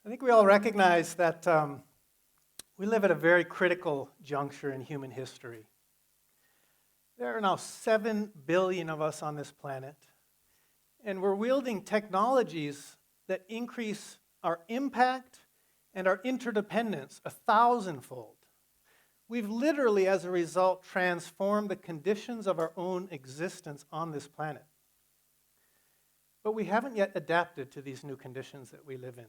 I think we all recognize that we live at a very critical juncture in human history. There are now 7 billion of us on this planet, and we're wielding technologies that increase our impact and our interdependence 1,000-fold. We've literally, as a result, transformed the conditions of our own existence on this planet. But we haven't yet adapted to these new conditions that we live in.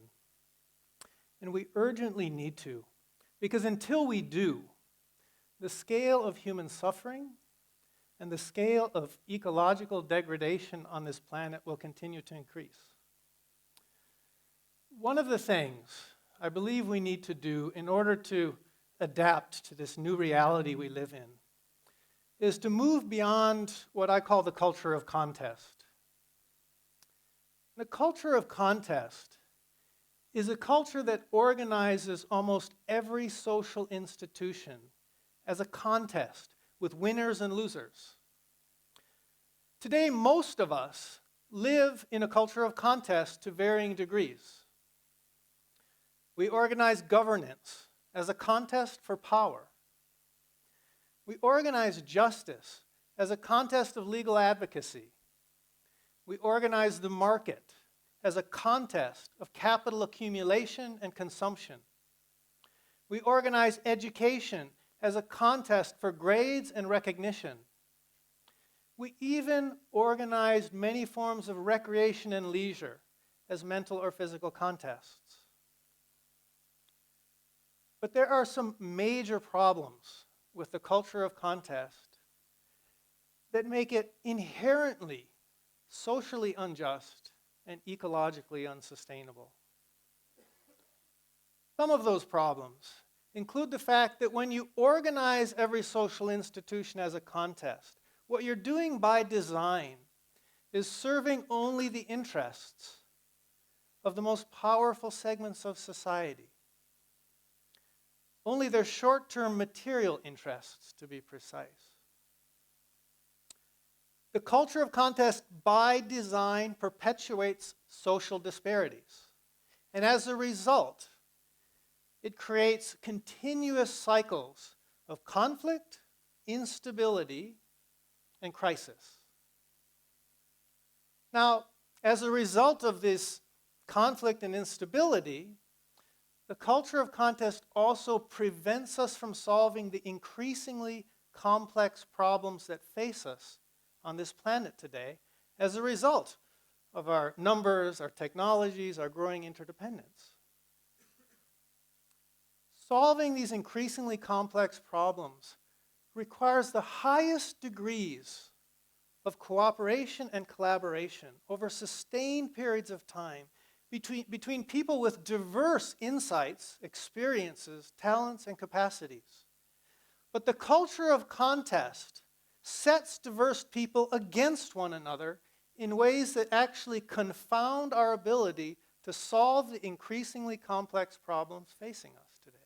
And we urgently need to, because until we do, the scale of human suffering and the scale of ecological degradation on this planet will continue to increase. One of the things I believe we need to do in order to adapt to this new reality we live in is to move beyond what I call the culture of contest. The culture of contest is a culture that organizes almost every social institution as a contest with winners and losers. Today, most of us live in a culture of contest to varying degrees. We organize governance as a contest for power. We organize justice as a contest of legal advocacy. We organize the market as a contest of capital accumulation and consumption. We organize education as a contest for grades and recognition. We even organized many forms of recreation and leisure as mental or physical contests. But there are some major problems with the culture of contest that make it inherently socially unjust and ecologically unsustainable. Some of those problems include the fact that when you organize every social institution as a contest, what you're doing by design is serving only the interests of the most powerful segments of society. Only their short-term material interests, to be precise. The culture of contest by design perpetuates social disparities. And as a result, it creates continuous cycles of conflict, instability, and crisis. Now, as a result of this conflict and instability, the culture of contest also prevents us from solving the increasingly complex problems that face us on this planet today as a result of our numbers, our technologies, our growing interdependence. Solving these increasingly complex problems requires the highest degrees of cooperation and collaboration over sustained periods of time between people with diverse insights, experiences, talents, and capacities. But the culture of contest sets diverse people against one another in ways that actually confound our ability to solve the increasingly complex problems facing us today.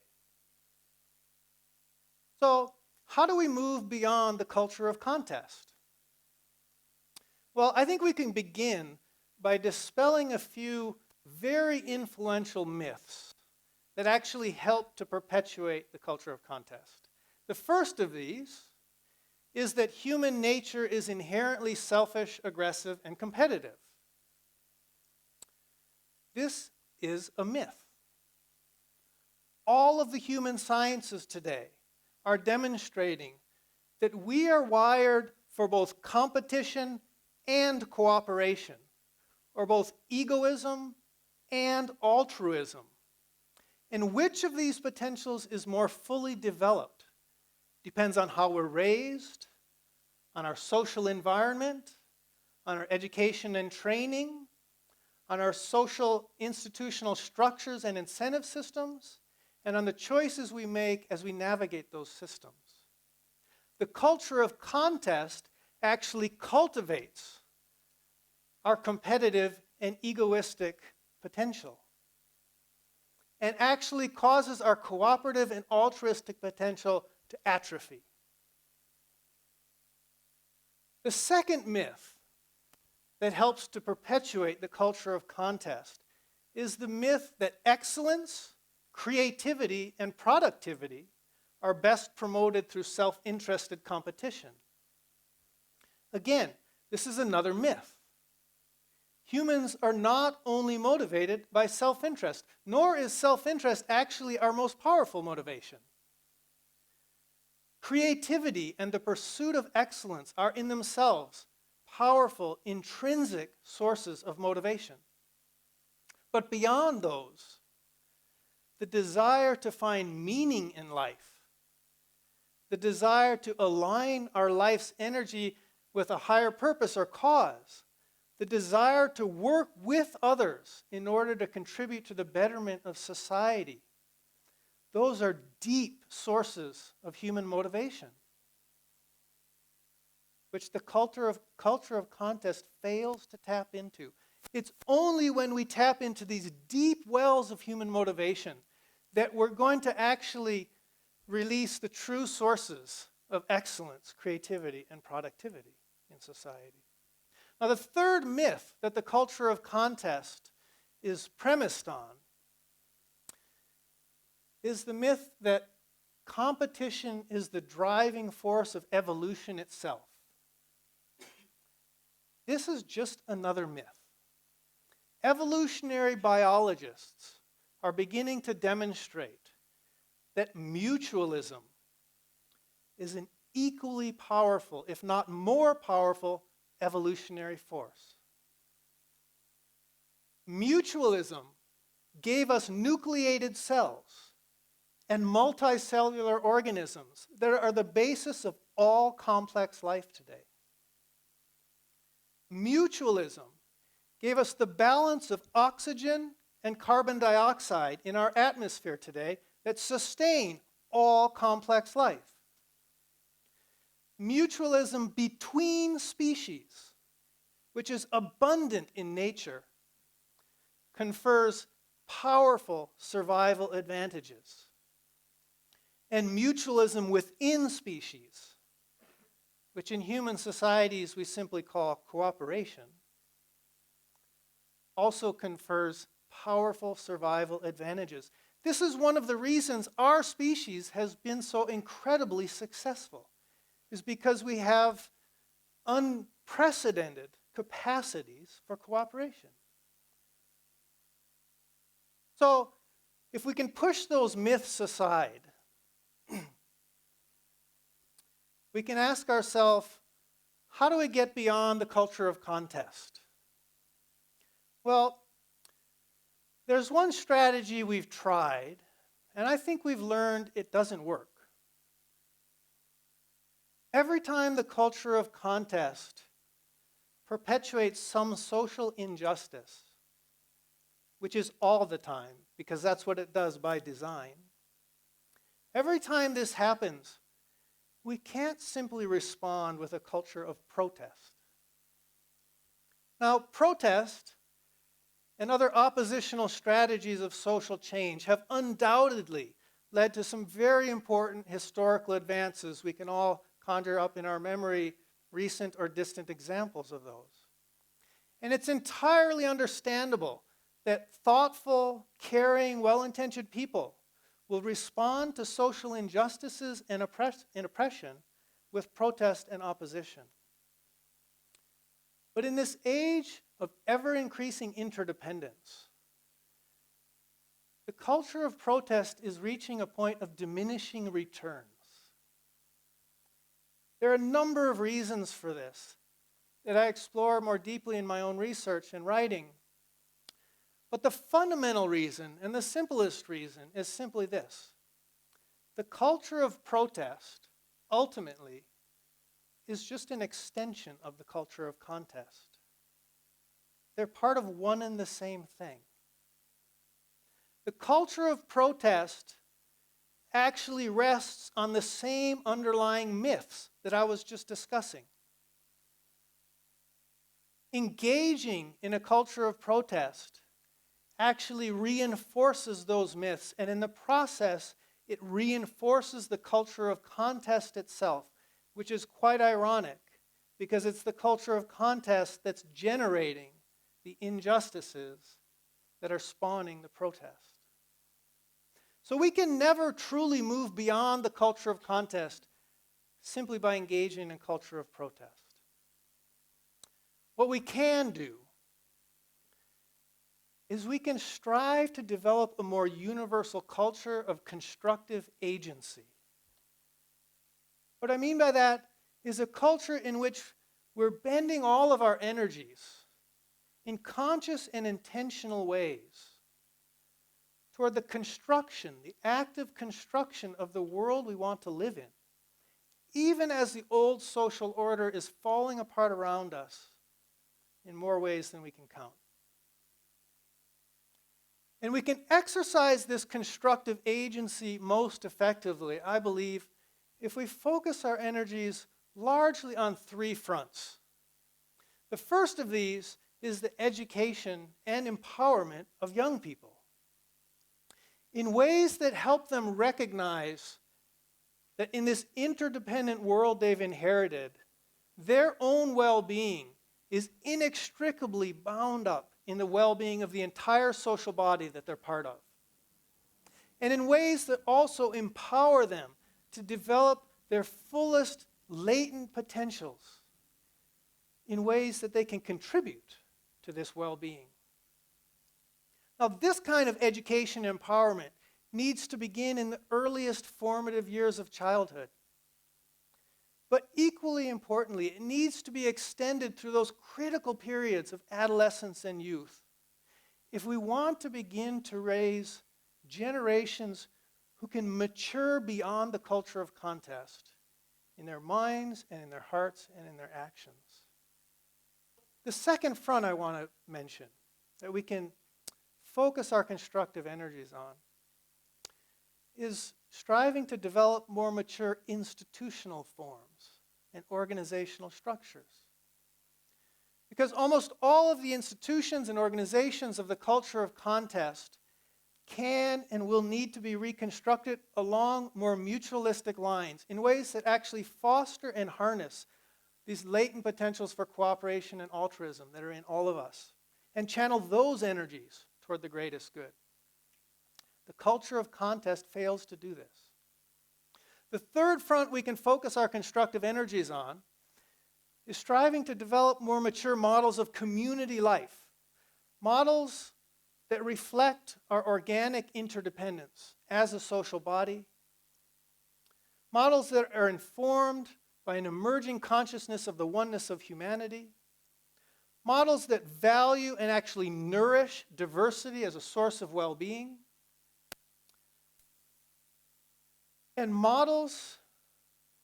So, how do we move beyond the culture of contest? Well, I think we can begin by dispelling a few very influential myths that actually help to perpetuate the culture of contest. The first of these is that human nature is inherently selfish, aggressive, and competitive. This is a myth. All of the human sciences today are demonstrating that we are wired for both competition and cooperation, or both egoism and altruism. And which of these potentials is more fully developed depends on how we're raised, on our social environment, on our education and training, on our social institutional structures and incentive systems, and on the choices we make as we navigate those systems. The culture of contest actually cultivates our competitive and egoistic potential, and actually causes our cooperative and altruistic potential to atrophy. The second myth that helps to perpetuate the culture of contest is the myth that excellence, creativity, and productivity are best promoted through self-interested competition. Again, this is another myth. Humans are not only motivated by self-interest, nor is self-interest actually our most powerful motivation. Creativity and the pursuit of excellence are in themselves powerful, intrinsic sources of motivation. But beyond those, the desire to find meaning in life, the desire to align our life's energy with a higher purpose or cause, the desire to work with others in order to contribute to the betterment of society, those are deep sources of human motivation, which the culture of contest fails to tap into. It's only when we tap into these deep wells of human motivation that we're going to actually release the true sources of excellence, creativity, and productivity in society. Now, the third myth that the culture of contest is premised on is the myth that competition is the driving force of evolution itself. This is just another myth. Evolutionary biologists are beginning to demonstrate that mutualism is an equally powerful, if not more powerful, evolutionary force. Mutualism gave us nucleated cells and multicellular organisms that are the basis of all complex life today. Mutualism gave us the balance of oxygen and carbon dioxide in our atmosphere today that sustain all complex life. Mutualism between species, which is abundant in nature, confers powerful survival advantages. And mutualism within species, which in human societies we simply call cooperation, also confers powerful survival advantages. This is one of the reasons our species has been so incredibly successful, is because we have unprecedented capacities for cooperation. So, if we can push those myths aside, we can ask ourselves, how do we get beyond the culture of contest? Well, there's one strategy we've tried, and I think we've learned it doesn't work. Every time the culture of contest perpetuates some social injustice, which is all the time, because that's what it does by design, every time this happens, we can't simply respond with a culture of protest. Now, protest and other oppositional strategies of social change have undoubtedly led to some very important historical advances. We can all conjure up in our memory recent or distant examples of those. And it's entirely understandable that thoughtful, caring, well-intentioned people will respond to social injustices and oppression with protest and opposition. But in this age of ever-increasing interdependence, the culture of protest is reaching a point of diminishing returns. There are a number of reasons for this that I explore more deeply in my own research and writing. But the fundamental reason, and the simplest reason, is simply this. The culture of protest, ultimately, is just an extension of the culture of contest. They're part of one and the same thing. The culture of protest actually rests on the same underlying myths that I was just discussing. Engaging in a culture of protest actually reinforces those myths, and in the process, it reinforces the culture of contest itself, which is quite ironic, because it's the culture of contest that's generating the injustices that are spawning the protest. So we can never truly move beyond the culture of contest simply by engaging in a culture of protest. What we can do is we can strive to develop a more universal culture of constructive agency. What I mean by that is a culture in which we're bending all of our energies in conscious and intentional ways toward the construction, the active construction of the world we want to live in, even as the old social order is falling apart around us in more ways than we can count. And we can exercise this constructive agency most effectively, I believe, if we focus our energies largely on three fronts. The first of these is the education and empowerment of young people in ways that help them recognize that in this interdependent world they've inherited, their own well-being is inextricably bound up in the well-being of the entire social body that they're part of. And in ways that also empower them to develop their fullest latent potentials in ways that they can contribute to this well-being. Now, this kind of education and empowerment needs to begin in the earliest formative years of childhood. But equally importantly, it needs to be extended through those critical periods of adolescence and youth if we want to begin to raise generations who can mature beyond the culture of contest in their minds and in their hearts and in their actions. The second front I want to mention that we can focus our constructive energies on is striving to develop more mature institutional forms and organizational structures. Because almost all of the institutions and organizations of the culture of contest can and will need to be reconstructed along more mutualistic lines in ways that actually foster and harness these latent potentials for cooperation and altruism that are in all of us and channel those energies toward the greatest good. The culture of contest fails to do this. The third front we can focus our constructive energies on is striving to develop more mature models of community life, models that reflect our organic interdependence as a social body, models that are informed by an emerging consciousness of the oneness of humanity, models that value and actually nourish diversity as a source of well-being, and models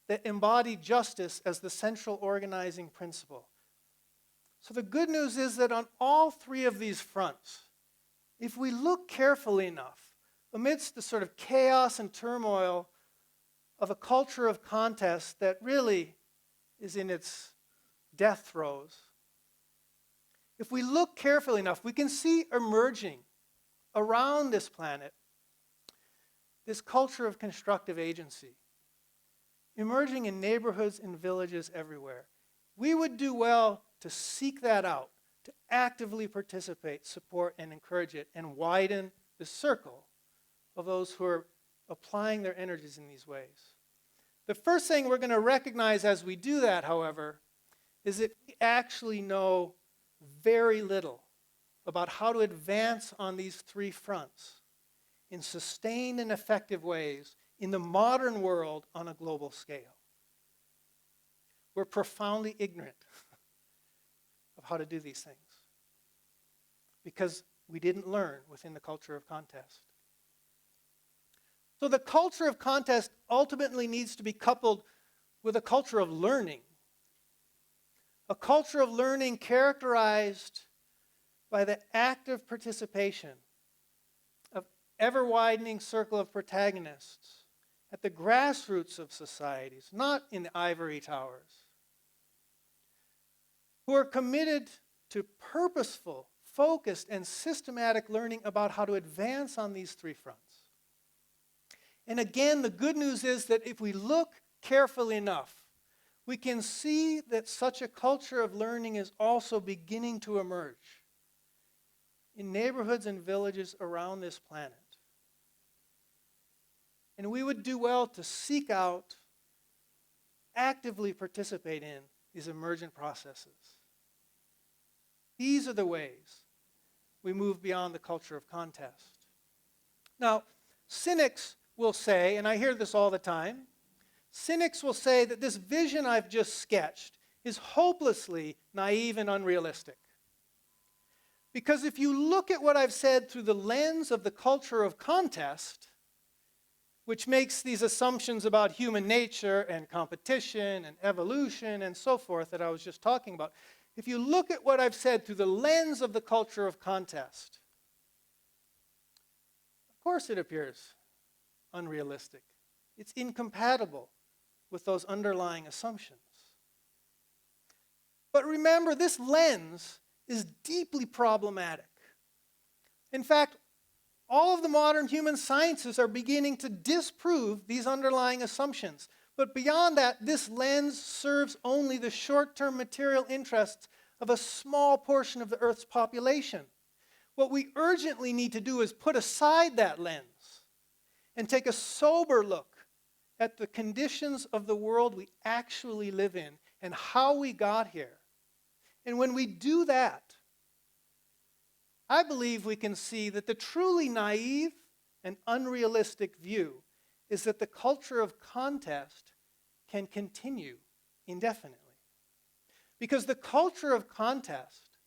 that embody justice as the central organizing principle. So the good news is that on all three of these fronts, if we look carefully enough, amidst the sort of chaos and turmoil of a culture of contest that really is in its death throes, if we look carefully enough, we can see emerging around this planet this culture of constructive agency, emerging in neighborhoods and villages everywhere. We would do well to seek that out, to actively participate, support, and encourage it, and widen the circle of those who are applying their energies in these ways. The first thing we're going to recognize as we do that, however, is that we actually know very little about how to advance on these three fronts in sustained and effective ways in the modern world on a global scale. We're profoundly ignorant of how to do these things because we didn't learn within the culture of contest. So the culture of contest ultimately needs to be coupled with a culture of learning. A culture of learning characterized by the active participation of ever-widening circle of protagonists at the grassroots of societies, not in the ivory towers, who are committed to purposeful, focused, and systematic learning about how to advance on these three fronts. And again, the good news is that if we look carefully enough, we can see that such a culture of learning is also beginning to emerge in neighborhoods and villages around this planet. And we would do well to seek out, actively participate in these emergent processes. These are the ways we move beyond the culture of contest. Now, cynics will say, and I hear this all the time, cynics will say that this vision I've just sketched is hopelessly naive and unrealistic. Because if you look at what I've said through the lens of the culture of contest, which makes these assumptions about human nature and competition and evolution and so forth that I was just talking about, if you look at what I've said through the lens of the culture of contest, of course it appears unrealistic. It's incompatible with those underlying assumptions. But remember, this lens is deeply problematic. In fact, all of the modern human sciences are beginning to disprove these underlying assumptions. But beyond that, this lens serves only the short-term material interests of a small portion of the Earth's population. What we urgently need to do is put aside that lens and take a sober look at the conditions of the world we actually live in and how we got here. And when we do that, I believe we can see that the truly naive and unrealistic view is that the culture of contest can continue indefinitely. Because the culture of contest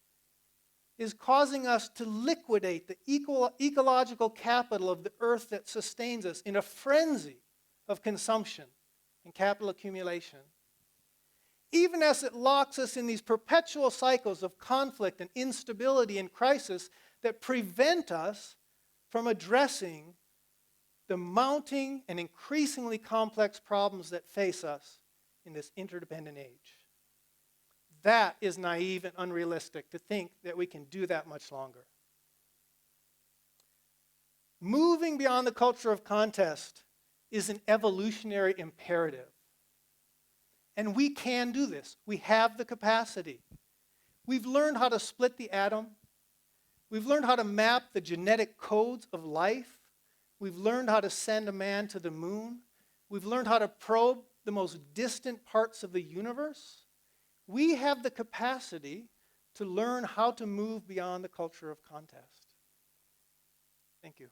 is causing us to liquidate the ecological capital of the earth that sustains us in a frenzy of consumption and capital accumulation. Even as it locks us in these perpetual cycles of conflict and instability and crisis that prevent us from addressing the mounting and increasingly complex problems that face us in this interdependent age. That is naive and unrealistic to think that we can do that much longer. Moving beyond the culture of contest is an evolutionary imperative. And we can do this. We have the capacity. We've learned how to split the atom. We've learned how to map the genetic codes of life. We've learned how to send a man to the moon. We've learned how to probe the most distant parts of the universe. We have the capacity to learn how to move beyond the culture of contest. Thank you.